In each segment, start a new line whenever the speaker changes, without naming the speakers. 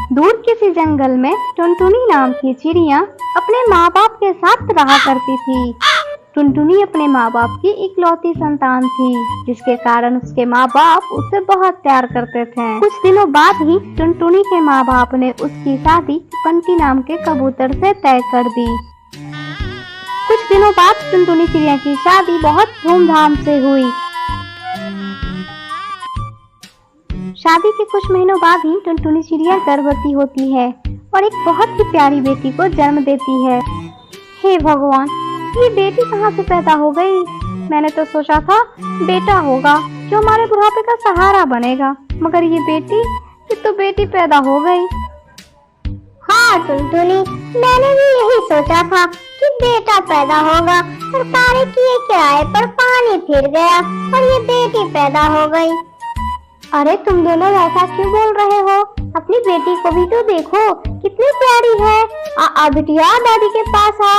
दूर किसी जंगल में टुनटुनी नाम की चिड़िया अपने माँ बाप के साथ रहा करती थी। टुनटुनी अपने माँ बाप की इकलौती संतान थी, जिसके कारण उसके माँ बाप उसे बहुत प्यार करते थे। कुछ दिनों बाद ही टुनटुनी के माँ बाप ने उसकी शादी बंटी नाम के कबूतर से तय कर दी। कुछ दिनों बाद टुनटुनी चिड़िया की शादी बहुत धूमधाम से हुई। शादी के कुछ महीनों बाद ही टुनटुनी चिड़िया गर्भवती होती है और एक बहुत ही प्यारी बेटी को जन्म देती है। हे भगवान, ये बेटी कहाँ से पैदा हो गई? मैंने तो सोचा था बेटा होगा जो हमारे बुढ़ापे का सहारा बनेगा, मगर ये तो बेटी पैदा हो गई।
हाँ टुनटुनी, मैंने भी यही सोचा था कि बेटा पैदा होगा, पर सारे किए किराए पर पानी फिर गया और ये बेटी पैदा हो गई।
अरे तुम दोनों ऐसा क्यों बोल रहे हो? अपनी बेटी को भी तो देखो, कितनी प्यारी है। आ बिटिया, दादी के पास आ।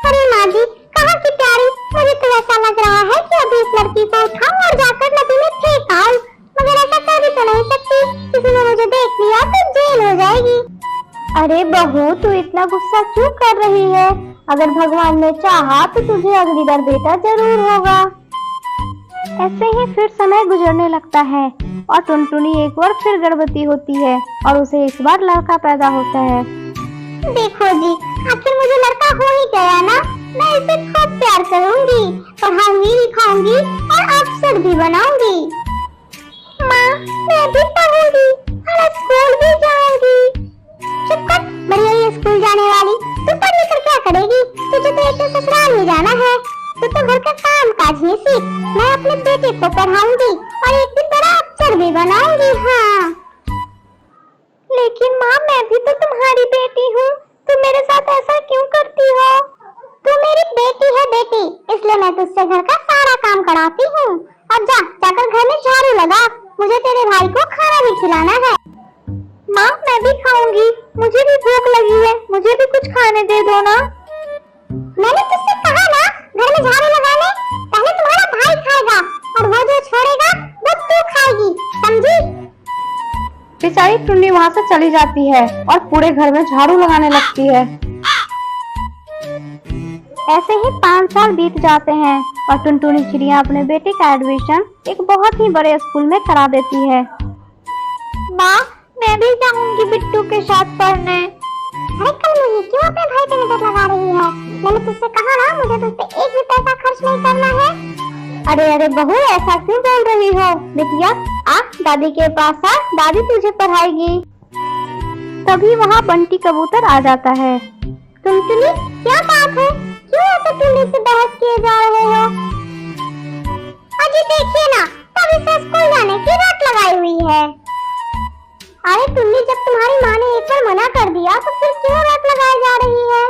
अरे माँ जी, कहाँ की प्यारी? मुझे तो ऐसा लग रहा है कि अभी इस लड़की को उठाऊं और जाकर नदी में फेंक आऊं, मगर ऐसा कर भी तो नहीं सकती, किसी ने मुझे देख लिया तो जेल हो जाएगी।
अरे बहू, तू इतना गुस्सा क्यों कर रही है? अगर भगवान ने चाहा तो तुझे अगली बार बेटा जरूर होगा। ऐसे ही फिर समय गुजरने लगता है और टुनटुनी एक बार फिर गर्भवती होती है और उसे इस बार लड़का पैदा होता है।
देखो जी, आखिर मुझे लड़का हो ही गया ना, मैं इसे खूब प्यार करूंगी, पढ़ाऊंगी, लिखाऊंगी और अफसर भी बनाऊंगी। माँ, मैं भी पढ़ूंगी और स्कूल भी जाऊंगी। चुप कर, बढ़िया ये स्कूल जाने वाली, तू पढ़ लिख कर क्या करेगी? तुझे तो एक ससुराल में जाना है, तो घर का काम काज ही सीख। मैं अपने बेटे को पढ़ाऊंगी और एक दिन बड़ा अफसर भी बनाऊंगी। हाँ,
लेकिन माँ, मैं भी तो तुम्हारी बेटी हूँ, तुम मेरे साथ ऐसा क्यों करती हो?
तू मेरी बेटी है बेटी, इसलिए मैं तुझसे घर का सारा काम कराती हूँ। अब जाकर घर में झाड़ू लगा, मुझे तेरे भाई को खाना भी खिलाना है।
माँ, मैं भी खाऊंगी, मुझे भी भूख लगी है, मुझे भी कुछ खाने दे दो ना।
मैंने तुझसे कहा ना घर में झाड़ू लगाने, पहले तुम्हारा भाई खाएगा और वो जो छोड़ेगा वो तू खाएगी, समझी?
बेचारी टुन्नी वहाँ से चली जाती है और पूरे घर में झाड़ू लगाने लगती है। ऐसे ही 5 साल बीत जाते हैं और टुनटुनी चिड़िया अपने बेटे का एडमिशन एक बहुत ही बड़े स्कूल में करा देती है।
माँ, मैं भी जाऊंगी बिट्टू के साथ पढ़ने। अरे कल क्यों अपने भाई पे नजर लगा रही है? मैंने तुझसे कहा ना मुझे तुझ पे एक भी पैसा खर्च नहीं करना है।
अरे बहू, ऐसा क्यों बोल रही हो? बिटिया, आ दादी के पास आ, दादी तुझे पढ़ाएगी। तभी वहाँ बंटी कबूतर आ जाता है।
टुनटुनी, क्या बात है? क्यों ऐसे टुन्नी से बहस किए जा रहे हो? अजी देखिए ना, तभी से स्कूल जाने की रट लगाई हुई है। अरे टुन्नी, जब तुम्हारी माँ ने एक बार मना कर दिया तो फिर क्यों रट लगाई जा रही है?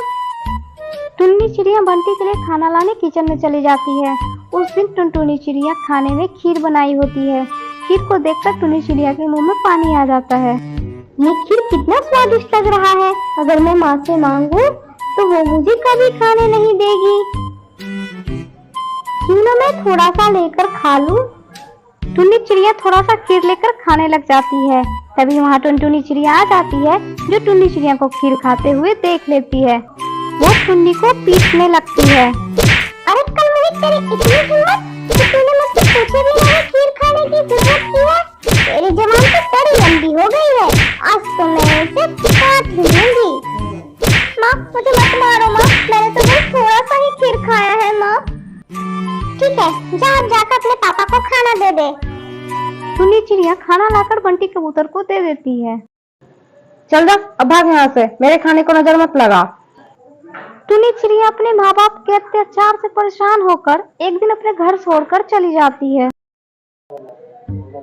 टुन्नी चिड़िया बंटी के लिए खाना लाने किचन में चली जाती है। उस दिन टुनटुनी चिड़िया खाने में खीर बनाई होती है। खीर को देखकर टुन्नी चिड़िया के मुंह में पानी आ जाता है। ये खीर कितना स्वादिष्ट लग रहा है, अगर मैं माँ से मांगू तो वो मुझे कभी खाने नहीं देगी। क्यों ना मैं थोड़ा सा लेकर खा लूं? टुन्नी चिड़िया थोड़ा सा खीर लेकर खाने लग जाती है। तभी वहाँ टुनटुनी चिड़िया आ जाती है, जो टुन्नी चिड़िया को खीर खाते हुए देख लेती है। वो टुन्नी को पीटने लगती है।
अरे कल मुझे तेरी इतनी हिम्मत कि तूने मुझसे पूछे भी नहीं खीर खाने की जरूरत क्यों है? तेरी जबान तो बड़ी लंबी हो गई है, आज तो मैं इसे काट ही लूंगी।
माँ, मुझे मत मारो माँ, मैंने तो बस थोड़ा सा ही खीर खाया है माँ।
ठीक है, जाकर अपने पापा को खाना दे दे।
टुन्नी चिड़िया खाना लाकर बंटी कबूतर को दे देती है। चल जा, अब भाग यहाँ से, मेरे खाने को नजर मत लगा। टुन्नी चिड़िया अपने माँ बाप के अत्याचार से परेशान होकर एक दिन अपने घर छोड़कर चली जाती है।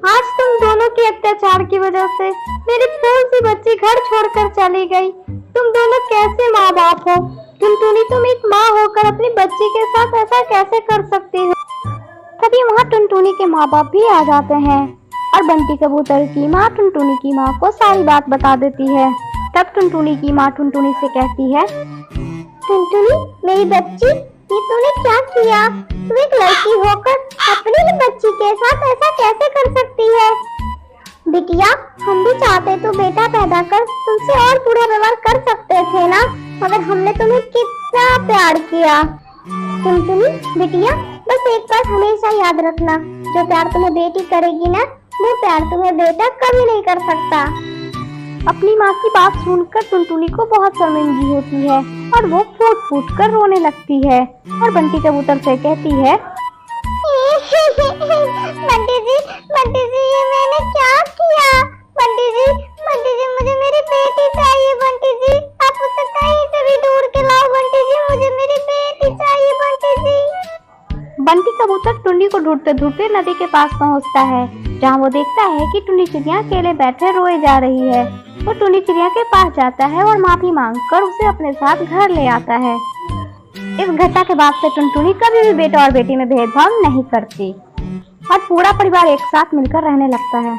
आज तुम दोनों के अत्याचार की वजह से मेरी फूल सी बच्ची घर छोड़कर चली गई। तुम दोनों कैसे माँ बाप हो? टुनटुनी, तुम एक माँ होकर अपनी बच्ची के साथ ऐसा कैसे कर सकती हो? तभी वहाँ टुनटुनी के माँ बाप भी आ जाते हैं और बंटी कबूतर की माँ टुनटुनी की माँ को सारी बात बता देती है। तब टुनटुनी की माँ टुनटुनी से कहती है,
टुनटुनी मेरी बच्ची, ये तूने क्या किया? तू एक लड़की होकर अपनी ही बच्ची के साथ ऐसा कैसे कर सकती है? बिटिया, हम भी चाहते तो बेटा पैदा कर तुमसे और बुरा व्यवहार कर सकते थे ना, मगर हमने तुम्हें कितना प्यार किया। टुनटुनी बिटिया, बस एक बात हमेशा याद रखना, जो प्यार तुम्हें बेटी करेगी ना, वो प्यार तुम्हें बेटा कभी नहीं कर सकता।
अपनी माँ की बात सुनकर टुनटुनी को बहुत शर्मिंदगी होती है और वो फूट फूट कर रोने लगती है और बंटी कबूतर से कहती है,
बंटी जी, ये मैंने क्या किया? बंटी जी, मुझे मेरी बेटी चाहिए। बंटी जी, आप उसे कहीं से भी ढूंढ के लाओ। बंटी जी, मुझे मेरी बेटी चाहिए। बंटी जी।
बंटी कबूतर टुन्नी को ढूंढते ढूंढते नदी के पास पहुंचता है, जहां वो देखता है कि टुन्नी चिड़िया अकेले बैठे रोए जा रही है। वो टुन्नी चिड़िया के पास जाता है और माफी मांगकर उसे अपने साथ घर ले आता है। इस घटना के बाद से टुनटुनी कभी भी बेटा और बेटी में भेदभाव नहीं करती और पूरा परिवार एक साथ मिलकर रहने लगता है।